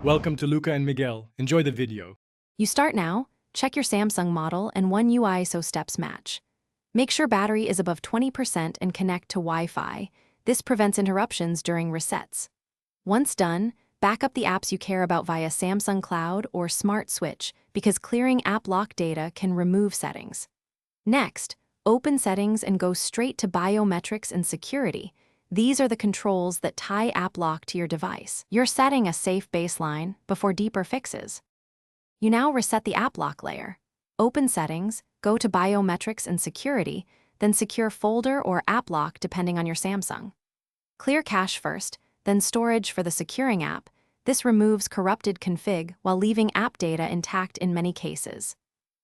Welcome to Luca and Miguel. Enjoy the video. You start now, check your Samsung model and One UI so steps match. Make sure battery is above 20% and connect to Wi-Fi. This prevents interruptions during resets. Once done, back up the apps you care about via Samsung Cloud or Smart Switch because clearing app lock data can remove settings. Next, open settings and go straight to biometrics and security. These are the controls that tie app lock to your device. You're setting a safe baseline before deeper fixes. You now reset the app lock layer. Open settings, go to biometrics and security, then secure folder or app lock depending on your Samsung. Clear cache first, then storage for the securing app. This removes corrupted config while leaving app data intact in many cases.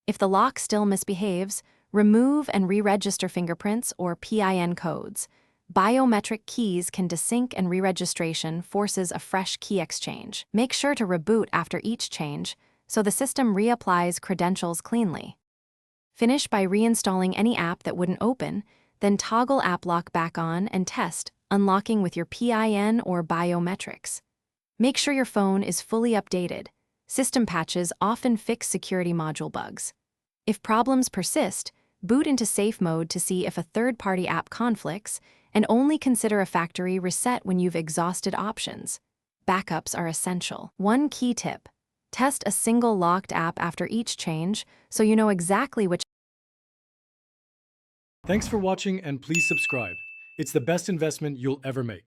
If the lock still misbehaves, remove and re-register fingerprints or PIN codes. Biometric keys can desync and re-registration forces a fresh key exchange. Make sure to reboot after each change so the system reapplies credentials cleanly. Finish by reinstalling any app that wouldn't open, then toggle app lock back on and test, unlocking with your PIN or biometrics. Make sure your phone is fully updated. System patches often fix security module bugs. If problems persist, boot into safe mode to see if a third-party app conflicts, and only consider a factory reset when you've exhausted options. Backups are essential. One key tip: test a single locked app after each change so you know exactly which. Thanks for watching and please subscribe. It's the best investment you'll ever make.